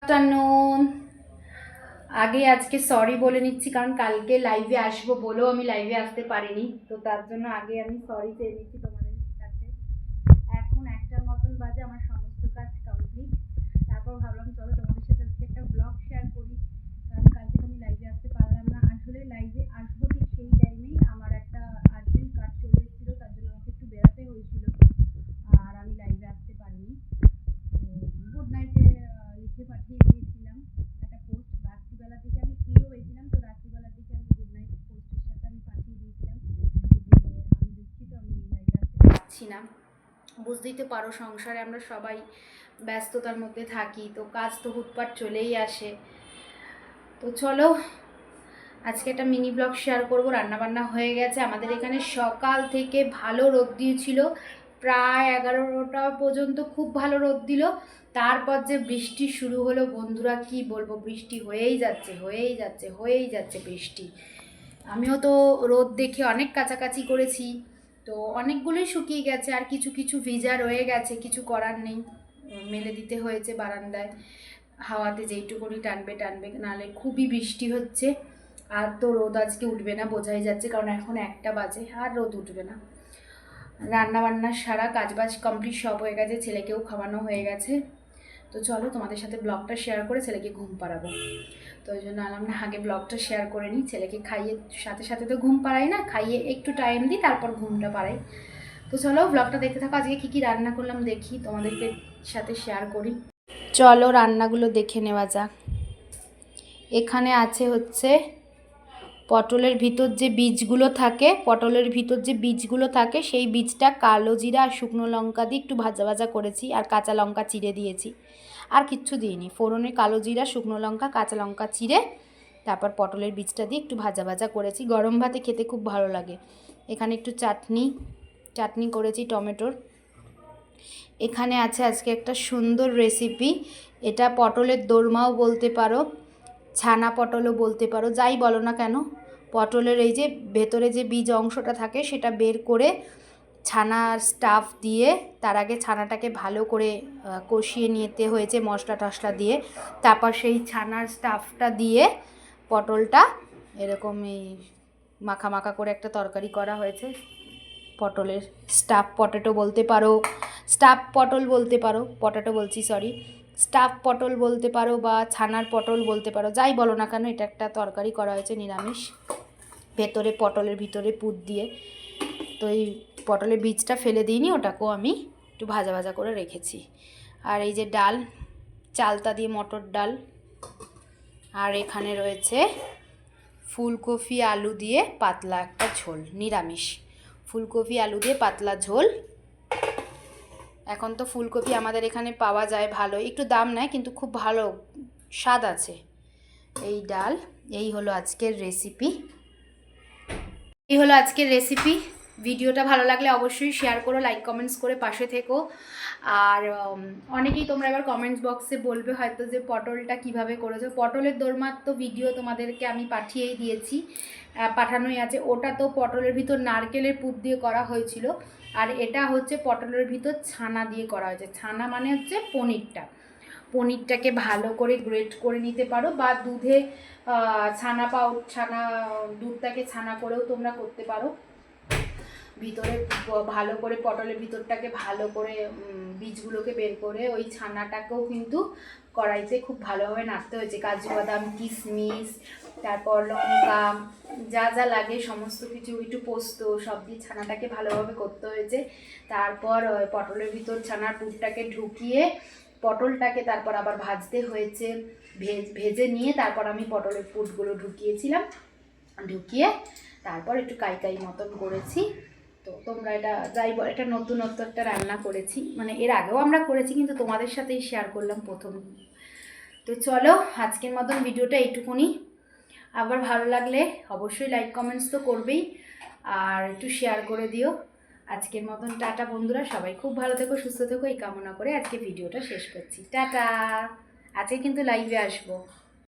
Afternoon. আগে আজকে sorry বলে নিচ্ছি, কারণ কালকে লাইভে আসবো বলেও আমি লাইভে আসতে পারিনি, তো তার জন্য আগে আমি সরি চেয়ে নিচ্ছি তোমাদের কাছে। এখন 1টার মতন বাজে, আমার সমস্ত কাজ কমপ্লিট। তারপর ভাবলাম চলো তোমাদের সাথে আজকে একটা ব্লগ শেয়ার করি, কারণ কালকে তো আমি লাইভে আসতে পারলাম না। আসলে লাইভে আসবো ঠিক সেই টাইমেই আমার একটা আর্জেন্ট কাজ চলে এসেছিলো, তার জন্য আমাকে একটু বেরাতে হয়েছিল, আর আমি লাইভে আসতে পারিনি। গুড নাইটে লিখে পাঠিয়ে দিয়েছিলাম একটা পোস্ট, রাত্রিবেলা থেকে আমি ফ্রিও হয়েছিলাম, তো রাত্রিবেলা থেকে আমি গুড নাইট পোস্টের সাথে আমি পাঠিয়ে দিয়েছিলাম যে আমি দুঃখিত, আমি লাইভে আসতে পারছি না। বুঝতেই তো পারো, সংসারে আমরা সবাই ব্যস্ততার মধ্যে থাকি, তো কাজ তো হুটপাট চলেই আসে। তো চলো আজকে একটা মিনি ব্লগ শেয়ার করবো। রান্নাবান্না হয়ে গেছে আমাদের এখানে, সকাল থেকে ভালো রোদ দিয়েছিল, প্রায় 11টা পর্যন্ত খুব ভালো রোদ দিল। তারপর যে বৃষ্টি শুরু হলো বন্ধুরা, কি বলবো, বৃষ্টি হয়েই যাচ্ছে বৃষ্টি। আমিও তো রোদ দেখে অনেক কাছাকাছি করেছি, তো অনেকগুলোই শুকিয়ে গেছে, আর কিছু কিছু ভিজা রয়ে গেছে, কিছু করার নেই, মেলে দিতে হয়েছে বারান্দায়। হাওয়াতে যেইটুকুনি টানবে, নাহলে খুবই বৃষ্টি হচ্ছে। আর তো রোদ আজকে উঠবে না বোঝাই যাচ্ছে, কারণ এখন 1টা বাজে, আর রোদ উঠবে না। রান্নাবান্না সারা কাজবাজ কমপ্লিট সব হয়ে গেছে, ছেলেকেও খাওয়ানো হয়ে গেছে। তো চলো তোমাদের সাথে ব্লগটা শেয়ার করে ছেলেকে ঘুম পাড়াবো, তো ওই জন্য আলাম না আগে ব্লগটা শেয়ার করে নিই। ছেলেকে খাইয়ে সাথে সাথে তো ঘুম পাড়াই না, খাইয়ে একটু টাইম দিই, তারপর ঘুমটা পাড়াই। তো চলো ব্লগটা দেখতে থাকো, আজকে কী কী রান্না করলাম দেখি, তোমাদেরকে সাথে শেয়ার করি। চলো রান্নাগুলো দেখে নেওয়া যাক। এখানে আছে হচ্ছে পটলের ভিতর যে বীজগুলো থাকে, সেই বীজটা কালো জিরা আর শুকনো লঙ্কা দিয়ে একটু ভাজা ভাজা করেছি, আর কাঁচা লঙ্কা চিড়ে দিয়েছি, আর কিচ্ছু দিইনি। ফোড়নে কালো জিরা, শুকনো লঙ্কা, কাঁচা লঙ্কা চিড়ে তারপর পটলের বীজটা দিয়ে একটু ভাজা ভাজা করেছি। গরম ভাতে খেতে খুব ভালো লাগে। এখানে একটু চাটনি করেছি টমেটোর। এখানে আছে আজকে একটা সুন্দর রেসিপি, এটা পটলের দোরমাও বলতে পারো, ছানা পটলও বলতে পারো, যাই বলো না কেন। পটলের এই যে ভেতরে যে বীজ অংশটা থাকে সেটা বের করে ছানার স্টাফ দিয়ে, তার আগে ছানাটাকে ভালো করে কষিয়ে নিতে হয়েছে মশলা টশলা দিয়ে, তারপর সেই ছানার স্টাফটা দিয়ে পটলটা এরকম এই মাখা মাখা করে একটা তরকারি করা হয়েছে। পটলের স্টাফ পটেটো বলতে পারো, স্টাফ পটল বলতে পারো, পটেটো বলছি সরি, স্টাফ পটল বলতে পারো বা ছানার পটল বলতে পারো, যাই বলো না কেন। এটা একটা তরকারি করা হয়েছে নিরামিষ, পটলের ভিতরে পুর দিয়ে। তো এই পটলের বীজটা ফেলে দিইনি, ওটাকেও আমি একটু ভাজা ভাজা করে রেখেছি। আর এই যে ডাল, চালতা দিয়ে মটর ডাল। আর এখানে রয়েছে ফুলকপি আলু দিয়ে পাতলা একটা ঝোল, নিরামিষ ফুলকপি আলু দিয়ে পাতলা ঝোল। এখন তো ফুলকপি আমাদের এখানে পাওয়া যায় ভালো, একটু দাম নেয় কিন্তু খুব ভালো স্বাদ আছে। এই ডাল, এই হলো আজকের রেসিপি। ভিডিওটা ভালো লাগলে অবশ্যই শেয়ার করো, লাইক কমেন্টস করে পাশে থেকো। আর অনেকেই তোমরা এবার কমেন্টস বক্সে বলবে হয়তো যে পটলটা কিভাবে করেছো। পটলের দোরমার তো ভিডিও তোমাদেরকে আমি পাঠিয়েই দিয়েছি, পাঠানোই আছে। ওটা তো পটলের ভিতর নারকেলের পুর দিয়ে করা হয়েছিল, আর এটা হচ্ছে পটলের ভিতর ছানা দিয়ে করা হয়েছে। ছানা মানে হচ্ছে পনিরটাকে ভালো করে গ্রেট করে নিতে পারো, বা দুধে দুধটাকে ছানা করেও তোমরা করতে পারো। ভিতরে ভালো করে পটলের ভিতরটাকে ভালো করে বীজগুলোকে বের করে ওই ছানাটাকেও কিন্তু কড়াইতে খুব ভালোভাবে নাড়তে হয়েছে। কাজু বাদাম, কিশমিশ, তারপর লঙ্কা, যা যা লাগে সমস্ত কিছু, একটু পোস্ত, সব দিয়ে ছানাটাকে ভালোভাবে করতে হয়েছে। তারপর পটলের ভিতর ছানার পুরটাকে ঢুকিয়ে পটলটাকে তারপর আবার ভাজতে হয়েছে। ভেজে নিয়ে তারপর আমি পটলের পুরগুলো ঢুকিয়ে তারপর একটু কাই মতন করেছি। তো তোমরা এটা নতুনত্ব একটা রান্না করেছি, মানে এর আগেও আমরা করেছি, কিন্তু তোমাদের সাথেই শেয়ার করলাম প্রথম। তো চলো আজকের মতন ভিডিওটা এইটুকুনি। আবার ভালো লাগলে অবশ্যই লাইক কমেন্টস তো করবেই, আর একটু শেয়ার করে দিও। আজকের মতন টাটা বন্ধুরা, সবাই খুব ভালো থেকো, সুস্থ থেকো, এই কামনা করে আজকে ভিডিওটা শেষ করছি। টাটা। আজকে কিন্তু লাইভে আসবো।